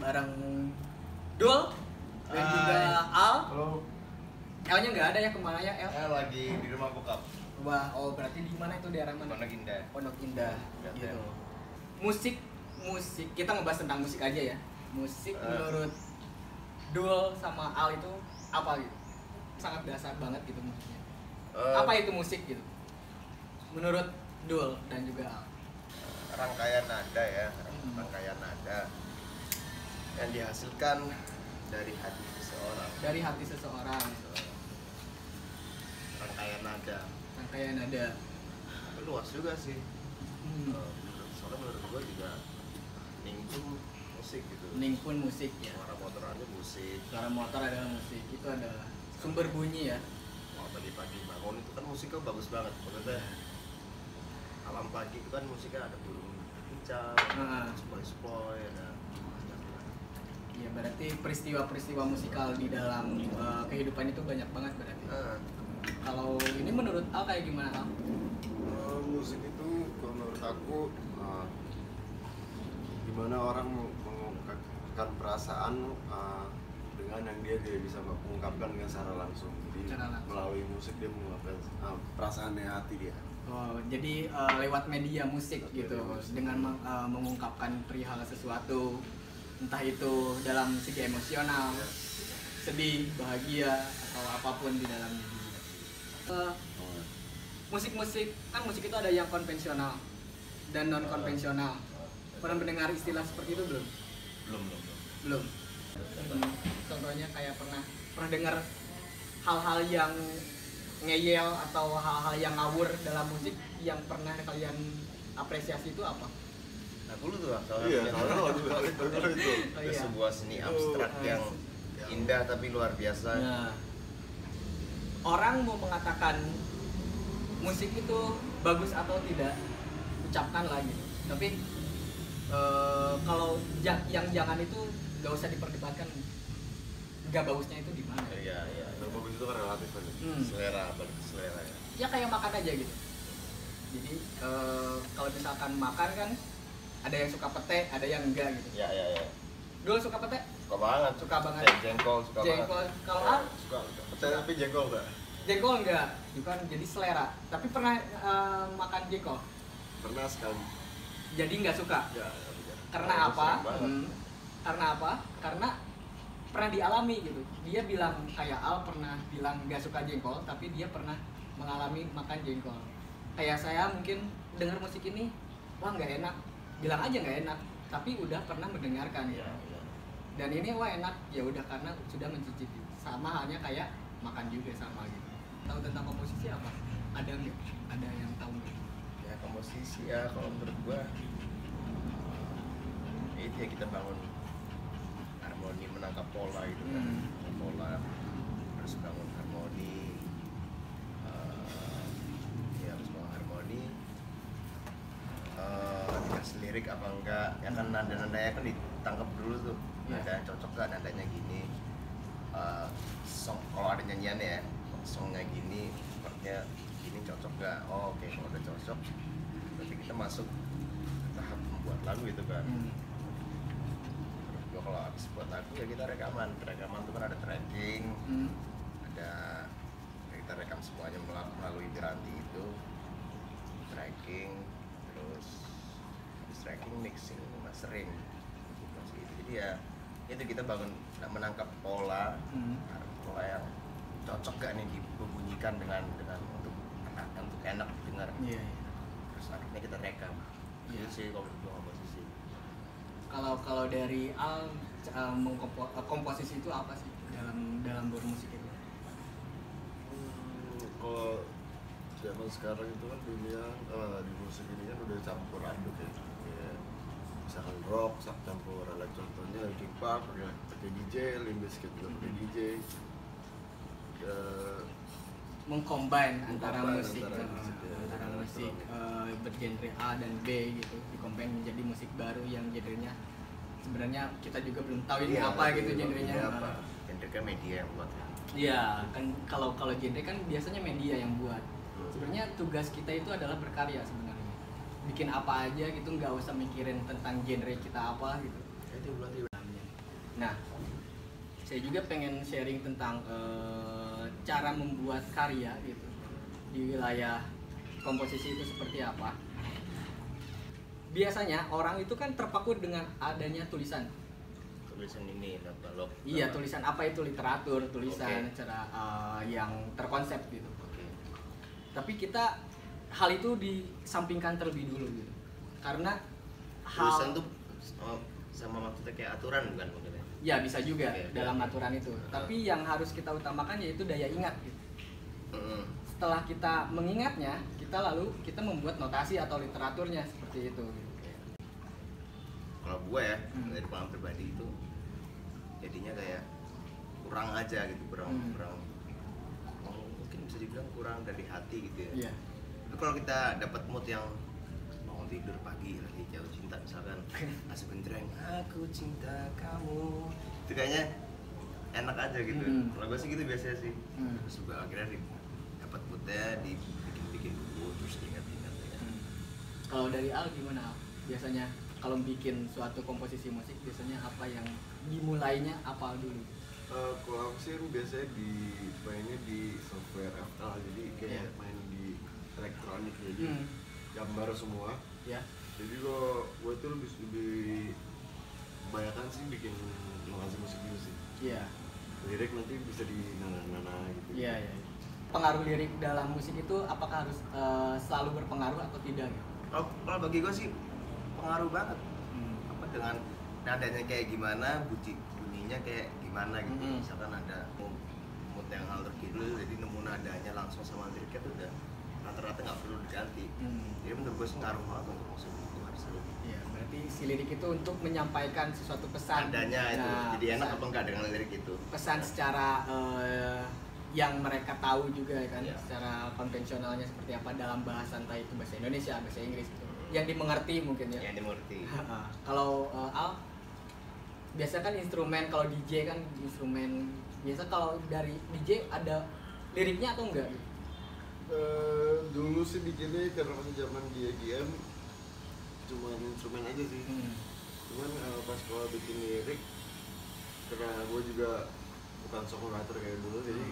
bareng Dul dan juga Al. Halo. L-nya nggak ada ya, kemana ya L? Lagi di rumah bokap. Wah, oh berarti di mana itu, daerah mana? Pondok Indah. Pondok Indah. Ya, Gitu. Musik kita ngebahas tentang musik aja ya. Musik menurut Dul sama Al itu apa gitu? Sangat dasar banget gitu musiknya. Apa itu musik gitu? Menurut Dul dan juga Al. Rangkaian nada ya, rangkaian nada yang dihasilkan dari hati seseorang. Dari hati seseorang. Rangkaian nada. Rangkaian nada. Luas juga sih. Soalnya menurut gua juga ning pun musik gitu. Ning pun musik ya. Suara motor aja musik. Suara motor adalah musik. Itu adalah sumber bunyi ya. Kalau tadi pagi bangun itu kan musiknya bagus banget. Maksudnya alam pagi itu kan musiknya ada burung pincang, spoi-spoi, ada ya berarti peristiwa-peristiwa musikal di dalam kehidupan itu banyak banget berarti. Kalau ini menurut Al kayak gimana Al? Musik itu menurut aku gimana orang mengungkapkan perasaan dengan yang dia tidak bisa mengungkapkan dengan secara langsung. Jadi melalui musik dia mengungkapkan perasaannya hati dia. Oh, jadi lewat media musik gitu, dengan mengungkapkan perihal sesuatu, entah itu dalam segi emosional, sedih, bahagia, atau apapun di dalamnya. Musik-musik, kan musik itu ada yang konvensional dan non konvensional. Pernah mendengar istilah seperti itu belum? Belum. Contohnya kayak pernah dengar hal-hal yang ngeyel atau hal-hal yang ngawur dalam musik yang pernah kalian apresiasi itu apa? Nah, dulu tuh soalnya itu. Sebuah seni abstrak yang indah tapi luar biasa. Nah, orang mau mengatakan musik itu bagus atau tidak, ucapkan lagi. Tapi kalau yang jangan itu gak usah diperdebatkan. Gak bagusnya itu di mana? Iya. Yang bagus itu kan relatif kan. Selera ya. Ya kayak makan aja gitu. Jadi kalau misalkan makan kan ada yang suka pete, ada yang enggak gitu. Iya. Dulu suka pete? Suka banget. Suka banget. Jengkol suka banget. Kalau Al? Suka. Tapi jengkol enggak? Jengkol enggak, bukan jadi selera. Tapi pernah makan jengkol? Pernah sekali. Jadi nggak suka? Ya. Karena apa? Karena apa? Karena pernah dialami gitu. Dia bilang kayak Al pernah bilang nggak suka jengkol, tapi dia pernah mengalami makan jengkol. Kayak saya mungkin dengar musik ini, wah nggak enak. Bilang aja nggak enak, tapi udah pernah mendengarkan ya. Dan ini wah enak, ya udah karena sudah mencicipi. Sama halnya kayak makan juga sama gitu. Tahu tentang komposisi apa? Ada nggak? Ada yang tahu nggak? Ya komposisi ya kalau menurut gua itu ya kita bangun harmoni, menangkap pola gitu kan. Pola harus bangun harmoni. Ya harus bangun harmoni. Dikasih lirik apa enggak? Ya kan nada-nadanya kan ditangkap dulu tuh. Nada yang cocok gak nadanya gini. Song kalau ada nyanyian ya, songnya gini, partnya gini cocok gak? Oh, oke, kalau udah cocok, berarti kita masuk tahap membuat lagu itu kan. Terus gua kalau habis buat lagu ya kita rekaman tuh kan ada tracking, ada kita rekam semuanya melalui piranti itu, tracking, terus habis tracking mixing, mastering, jadi ya itu kita bangun menangkap pola yang cocok gak nih dibunyikan dengan untuk enak didengar. Terus akhirnya kita rekam. Itu sih kalau komposisi. Kalau dari Al komposisi itu apa sih dalam bermusik itu? Kalau zaman sekarang itu kan dunia di musik ini kan udah campur aduk ya. Misalkan rock, campur contohnya Linkin Park pakai DJ, Limp Bizkit juga pakai DJ. Mengcombine antara musik bergenre A dan B gitu, dikombine menjadi musik baru yang genrenya sebenarnya kita juga belum tahu ini apa gitu genrenya. Genre kan media yang buat. Iya, kan kalau genre kan biasanya media yang buat. Sebenarnya tugas kita itu adalah berkarya sebenarnya. Bikin apa aja gitu, nggak usah mikirin tentang genre kita apa gitu. Itu berarti Nah, saya juga pengen sharing tentang cara membuat karya gitu di wilayah komposisi itu seperti apa. Biasanya orang itu kan terpaku dengan adanya tulisan. Tulisan ini balok. Iya, tulisan apa itu literatur, tulisan cara yang terkonsep gitu. Tapi kita hal itu disampingkan terlebih dulu gitu. Karena Tulisan tuh sama maksudnya kayak aturan bukan maksudnya? Ya bisa juga dalam aturan itu. Tapi yang harus kita utamakan yaitu daya ingat gitu. Setelah kita mengingatnya, kita membuat notasi atau literaturnya seperti itu. Kalau gue ya dari pengalaman pribadi itu jadinya kayak kurang aja gitu, kurang mungkin bisa dibilang kurang dari hati gitu ya. Iya. Tapi kalau kita dapat mood yang bangun tidur pagi lagi jauh cinta misalkan asik genjreng aku cinta kamu, itu kayaknya enak aja gitu. Kalau gue sih gitu biasanya sih. Terus juga akhirnya dapat moodnya dibikin dulu terus ingat-ingat ya. Kalau dari Al gimana Al? Biasanya kalau bikin suatu komposisi musik biasanya apa yang dimulainya apa dulu? Kalau aku sih biasanya mainnya di software FL, jadi kayak main di elektronik jadi gambar semua. Ya. Jadi kalau gue tuh lebih kebanyakan sih bikin ngasih musik dulu sih. Iya. Lirik nanti bisa di nana gitu. Iya. Pengaruh lirik dalam musik itu apakah harus selalu berpengaruh atau tidak? Kalau bagi gue sih pengaruh banget. Apa dengan nadanya kayak gimana, bunyinya kayak gimana gitu. Misalkan ada mood yang alter kidul, jadi nemu nadanya langsung sama liriknya tuh udah rata-rata nggak perlu diganti. Jadi menurut gue sih ngaruh banget untuk musik itu harus. Iya, berarti si lirik itu untuk menyampaikan sesuatu pesan. Nadanya itu, jadi enak pesan, apa enggak dengan lirik itu? Pesan secara yang mereka tahu juga kan, secara konvensionalnya seperti apa dalam bahasa entah itu bahasa Indonesia, bahasa Inggris gitu. Yang dimengerti mungkin ya. Yang dimengerti. Kalau Al, biasa kan instrumen, kalau DJ kan instrumen. Biasa kalau dari DJ ada liriknya atau enggak? Dulu sih bikinnya karena masih zaman di EGM cuma instrumen aja sih. Cuman pas kalau bikin lirik, karena gue juga bukan songwriter kayak dulu, jadi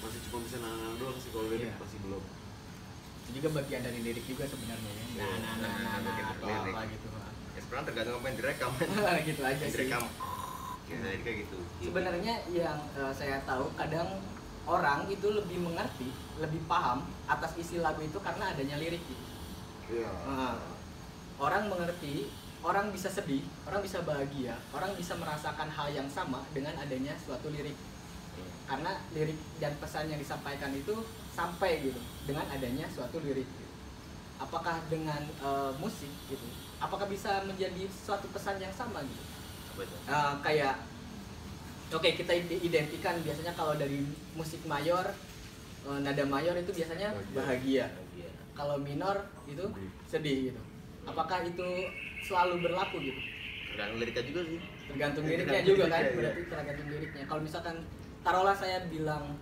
masih cuma bisa nana doang sih, kalau lirik masih belum. Itu juga bagian dari lirik juga sebenarnya ya. Atau apa gitu. Ya sebenarnya tergantung apa yang direkam. Gitu aja sih. Direkam. Kayak gitu. Sebenarnya yang saya tahu kadang orang itu lebih mengerti, lebih paham atas isi lagu itu karena adanya lirik gitu. Iya. Orang mengerti, orang bisa sedih, orang bisa bahagia, orang bisa merasakan hal yang sama dengan adanya suatu lirik. Karena lirik dan pesan yang disampaikan itu sampai gitu dengan adanya suatu lirik. Gitu. Apakah dengan musik gitu? Apakah bisa menjadi suatu pesan yang sama gitu? Kayak kita identikan biasanya kalau dari musik mayor, nada mayor itu biasanya bahagia. Kalau minor itu sedih gitu. Apakah itu selalu berlaku gitu? Tergantung liriknya juga sih. Tergantung liriknya juga kan, berarti tergantung liriknya. Kalau misalkan taruhlah saya bilang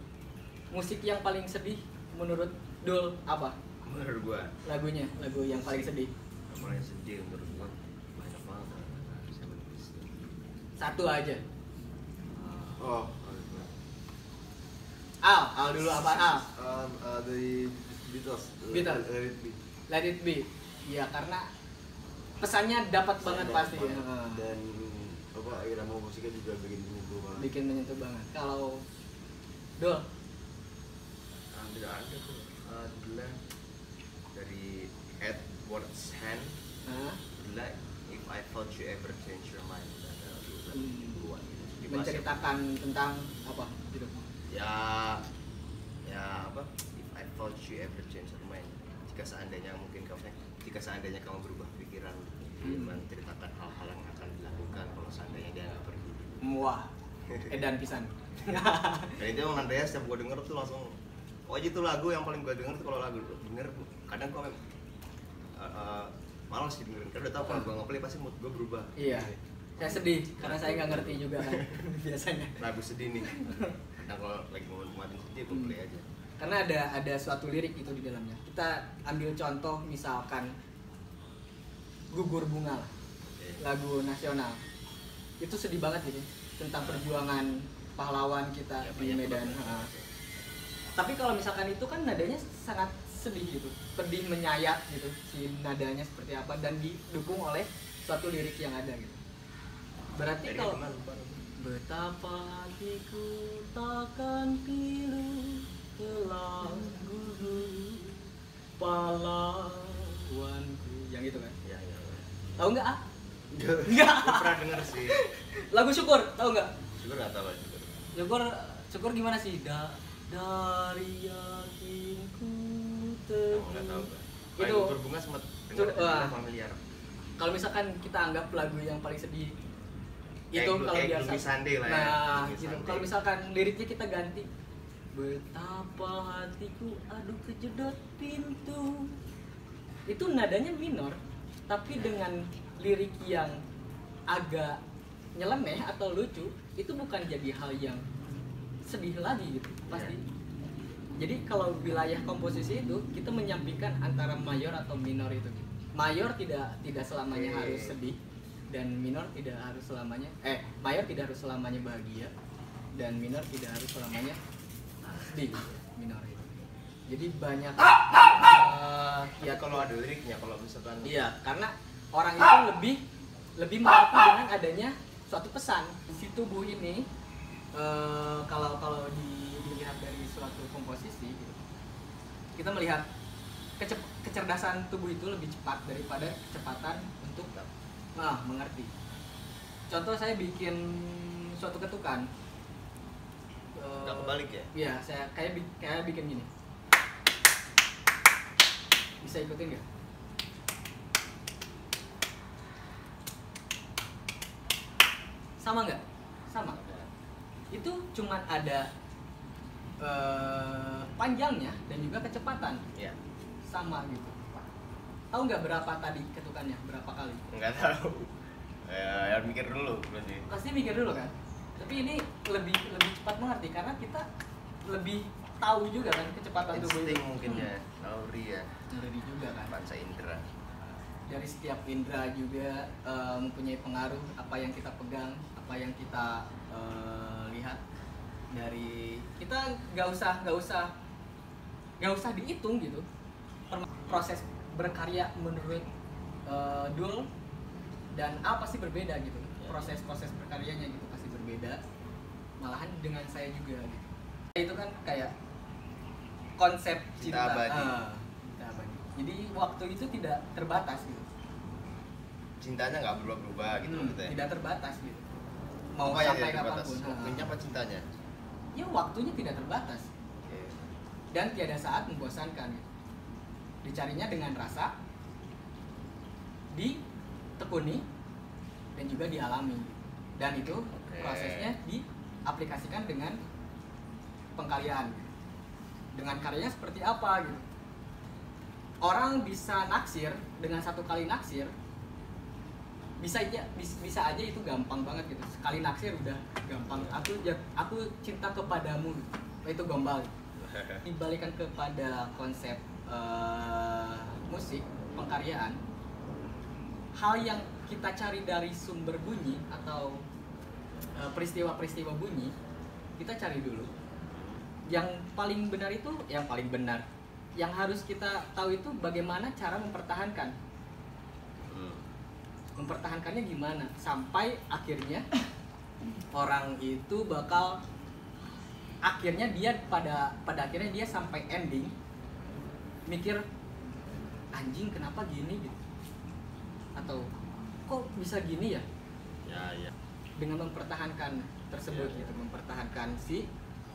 musik yang paling sedih menurut Dul apa? Menurut gua lagu yang paling sedih. Yang paling sedih menurut gua banyak banget. Satu aja. Al dulu apa Al? Dari Beatles. Let It Be. Iya, karena pesannya dapat banget pasti ya. Dan irama musiknya juga bikin menyentuh banget. Kalau Dul tidak ada tuh. Dulu dari Edward's Hand. Dulu If I Thought You Ever Change Your Mind. Menceritakan tentang apa gitu? Ya apa? If I Thought You Ever Change Your Mind. Jika seandainya kamu berubah pikiran, menceritakan hal-hal yang akan dilakukan kalau seandainya dia nggak pergi. Wah, edan pisan. Dan itu emang Andrea setiap gue denger tuh langsung, itu lagu yang paling gue denger tuh kalau lagu denger kadang gue malas sih dengerin, karena udah tau kalau gue nge-play pasti mood gue berubah. Iya. Saya sedih karena saya nggak ngerti juga kan biasanya. Lagu sedih nih. Kadang kalau lagi mau nikmatin sedih gue play aja. Karena ada suatu lirik itu di dalamnya. Kita ambil contoh misalkan Gugur Bunga lah. lagu nasional. Itu sedih banget gitu tentang perjuangan pahlawan kita Ya, di banyak Medan. banget. Tapi kalau misalkan itu kan nadanya sangat sedih gitu, pedih menyayat gitu si nadanya seperti apa, dan didukung oleh suatu lirik yang ada gitu. Berarti Jadi kalau gimana, lupa. betapa hatiku takkan pilu lagu pahlawanku, yang itu kan? Ya. Tahu nggak? Enggak. Nggak. Gue pernah denger sih. Lagu Syukur, tahu nggak? Syukur nggak tahu juga. Syukur gimana sih? Dari yakinku Nggak tahu. Itu Berbunga sempat Tuh, denger wah. familiar. kalau misalkan kita anggap lagu yang paling sedih Kayak itu Gloomy- kalau kayak biasa. Gloomy Sunday lah ya, Nah, Gloomy gitu. Sunday. Kalau misalkan liriknya kita ganti, betapa hatiku aduh kejedot pintu. Itu nadanya minor, tapi dengan lirik yang agak nyeleneh atau lucu, itu bukan jadi hal yang sedih lagi gitu, pasti. Jadi kalau wilayah komposisi itu kita menyampingkan antara mayor atau minor itu. Mayor tidak selamanya Oke. harus sedih, dan minor tidak harus selamanya mayor tidak harus selamanya bahagia, dan minor tidak harus selamanya sedih. Minor itu. Jadi banyak Ya kalau ada liriknya, kalau misalkan iya, karena orang itu lebih mengerti dengan adanya suatu pesan si tubuh ini. Kalau dilihat dari suatu komposisi gitu, kita melihat kecerdasan tubuh itu lebih cepat daripada kecepatan untuk mengerti. Contoh, saya bikin suatu ketukan, nggak kebalik ya. iya, saya kayak bikin gini, bisa ikutin nggak? Sama nggak? Sama. Itu cuman ada panjangnya dan juga kecepatan Iya. sama gitu. Tahu nggak berapa tadi ketukannya? Berapa kali? Nggak tahu. Ya mikir dulu berarti. Pasti mikir dulu kan. Tapi ini lebih cepat mengerti karena kita lebih tahu juga kan kecepatan tubuh itu. Insting mungkin ya, naluri ya, Ngerti juga kan. panca indera. Dari setiap indera juga mempunyai pengaruh apa yang kita pegang, apa yang kita lihat. Dari kita nggak usah dihitung gitu. Proses berkarya menurut Dul dan A pasti berbeda gitu. Proses berkaryanya gitu pasti berbeda. Malahan dengan saya juga gitu. Itu kan kayak konsep Cinta abadi. Cinta abadi. Jadi waktu itu tidak terbatas gitu. Cintanya nggak berubah-ubah gitu maksudnya. Tidak terbatas gitu. Mau Apa yang sampai tidak terbatas? kapanpun. Waktunya apa cintanya? Ya waktunya tidak terbatas Oke. dan tiada saat membosankan gitu. Dicarinya dengan rasa, ditekuni, dan juga dialami. Dan itu prosesnya diaplikasikan dengan pengkaryaan. Dengan karyanya seperti apa gitu. Orang bisa naksir dengan satu kali naksir, bisa aja itu gampang banget gitu. Sekali naksir udah gampang. Aku cinta kepadamu, itu gombal. Dibalikan kepada konsep musik pengkaryaan, hal yang kita cari dari sumber bunyi atau peristiwa-peristiwa bunyi, kita cari dulu. Yang paling benar itu, yang harus kita tahu itu bagaimana cara mempertahankan. Mempertahankannya gimana sampai akhirnya orang itu bakal dia pada akhirnya dia sampai ending mikir, anjing kenapa gini gitu, atau kok bisa gini ya, Ya. dengan mempertahankan tersebut gitu, mempertahankan si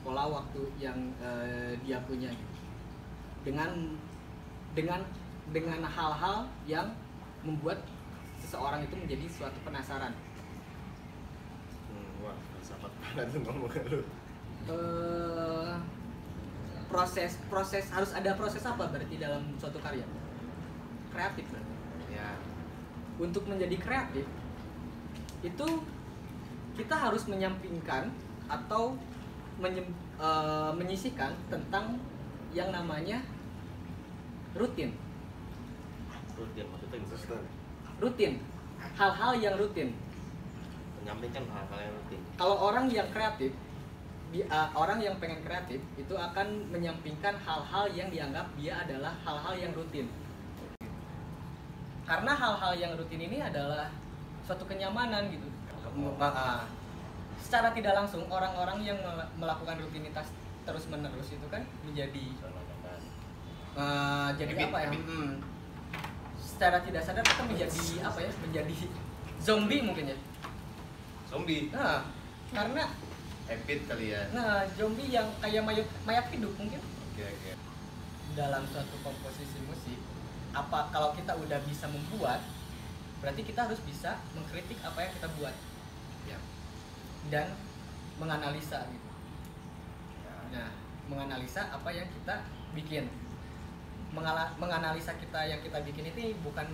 pola waktu yang dia punya gitu. dengan hal-hal yang membuat seseorang itu menjadi suatu penasaran. Wah, filsafat banget tuh ngomongnya lu. Proses harus ada proses apa berarti dalam suatu karya? Kreatif berarti. Ya. Untuk menjadi kreatif itu kita harus menyampingkan atau menyisihkan tentang yang namanya rutin. Rutin maksudnya gitu. Konsisten. Rutin hal-hal yang rutin. Menyampaikan hal-hal yang rutin. Kalau orang yang kreatif, orang yang pengen kreatif itu akan menyampingkan hal-hal yang dianggap dia adalah hal-hal yang rutin. Karena hal-hal yang rutin ini adalah suatu kenyamanan gitu. Secara tidak langsung orang-orang yang melakukan rutinitas terus-menerus itu kan menjadi jadi apa ya? Secara tidak sadar kita menjadi apa ya? Menjadi zombie mungkin ya. Zombie. Nah, karena Habit kali ya. nah zombie yang kayak mayat hidup mungkin. Oke. Dalam suatu komposisi musik, apa kalau kita udah bisa membuat, berarti kita harus bisa mengkritik apa yang kita buat, Ya. dan menganalisa gitu. Nah, menganalisa apa yang kita bikin. Menganalisa kita yang kita bikin ini bukan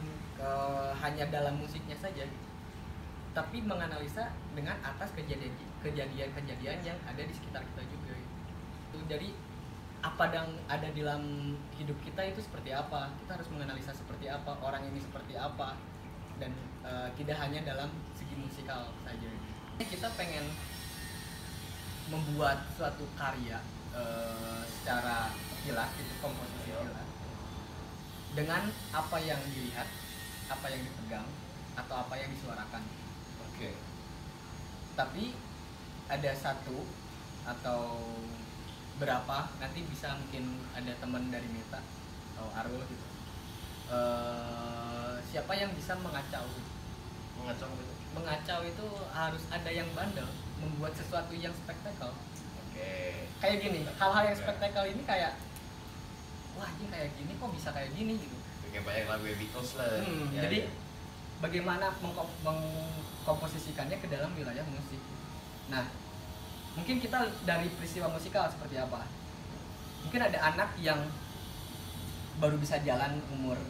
hanya dalam musiknya saja, tapi menganalisa dengan atas kejadian-kejadian yang ada di sekitar kita juga. Itu jadi apa yang ada di dalam hidup kita itu seperti apa, kita harus menganalisa seperti apa, orang ini seperti apa, dan tidak hanya dalam segi musikal saja. Kita pengen membuat suatu karya secara kilat, itu komposisi kilat, dengan apa yang dilihat, apa yang dipegang, atau apa yang disuarakan. Oke. Tapi ada satu atau berapa, nanti bisa mungkin ada teman dari Meta atau Arul gitu, siapa yang bisa mengacau gitu. Mengacau itu harus ada yang bandel, membuat sesuatu yang spektakel. Oke. Kayak gini, hal-hal yang spektakel ini kayak, wah ini kayak gini kok bisa kayak gini gitu. Kayak banyak lagu Beatles lah. Ya, Jadi ya. bagaimana mengkomposisikannya ke dalam wilayah musik. Nah, mungkin kita dari peristiwa musikal seperti apa. Mungkin ada anak yang baru bisa jalan,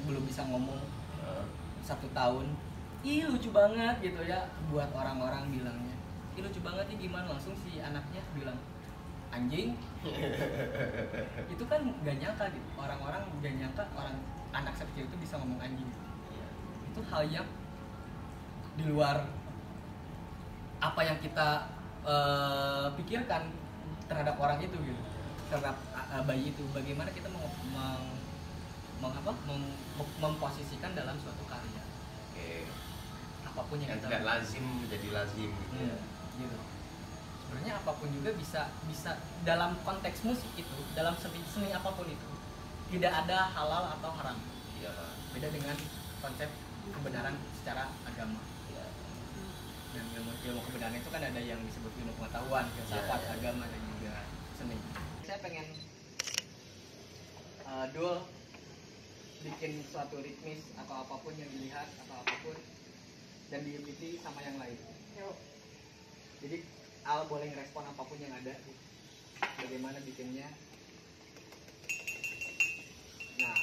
belum bisa ngomong, 1 tahun. Ih lucu banget gitu ya, buat orang-orang bilangnya. Ih lucu banget nih, gimana, langsung si anaknya bilang anjing. Itu kan gak nyangka gitu, orang-orang gak nyangka anak sekecil itu bisa ngomong anjing. Itu hal yang di luar apa yang kita pikirkan terhadap orang itu gitu, terhadap bayi itu. Bagaimana kita memposisikan dalam suatu karya. Oke. Apapun yang Yang kita tidak lazim menjadi lazim gitu ya. gitu. Sebenarnya apapun juga bisa dalam konteks musik itu, dalam seni apapun itu, tidak ada halal atau haram. Iya. Beda dengan konsep kebenaran secara agama. Iya. Dan ilmu kebenaran itu kan ada yang disebut ilmu pengetahuan, filsafat, Iya. agama, dan juga seni. Saya pengen Dul bikin suatu ritmis atau apapun yang dilihat atau apapun dan diikuti sama yang lain. Jadi Al boleh ngerespon apapun yang ada. Bagaimana bikinnya? Nah,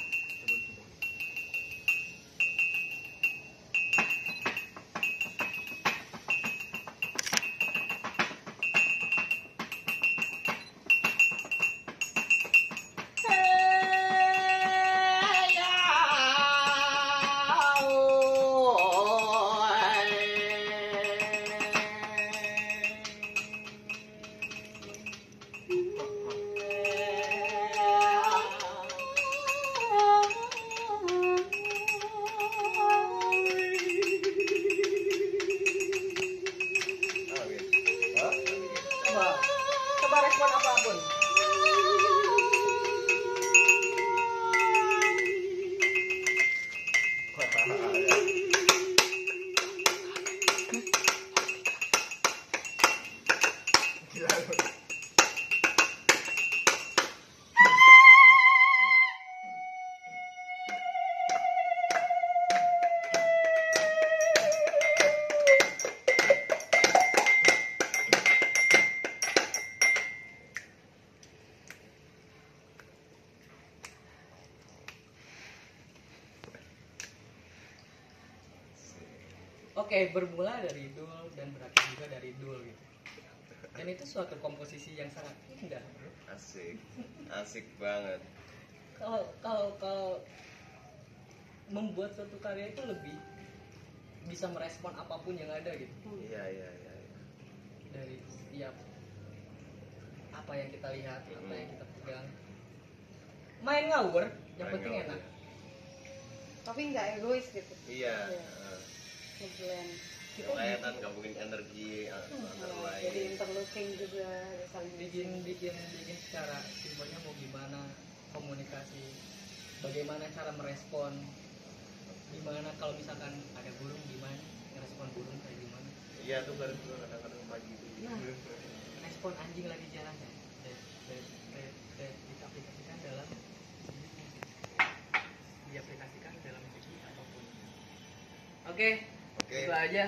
coba. Coba respon apapun. Oke, bermula dari Dul dan berakhir juga dari Dul gitu. Dan itu suatu komposisi yang sangat indah, bro. Asik banget. Kalau membuat suatu karya itu lebih bisa merespon apapun yang ada gitu Iya. dari setiap apa yang kita lihat, apa yang kita pegang. Main ngawur, yang penting enak. Tapi nggak egois gitu. Iya. Iya. Ngeblend. Yang lain kan gabungin energi antara lain. Jadi interlocking juga saling bikin secara simpelnya mau gimana komunikasi, bagaimana cara merespon, gimana kalau misalkan ada burung gimana ngerespon burung kayak gimana, Iya tuh kadang-kadang pagi itu. Nah. respon anjing lagi jalan ya, diaplikasikan dalam segi apapun. Oke, Oke. itu aja.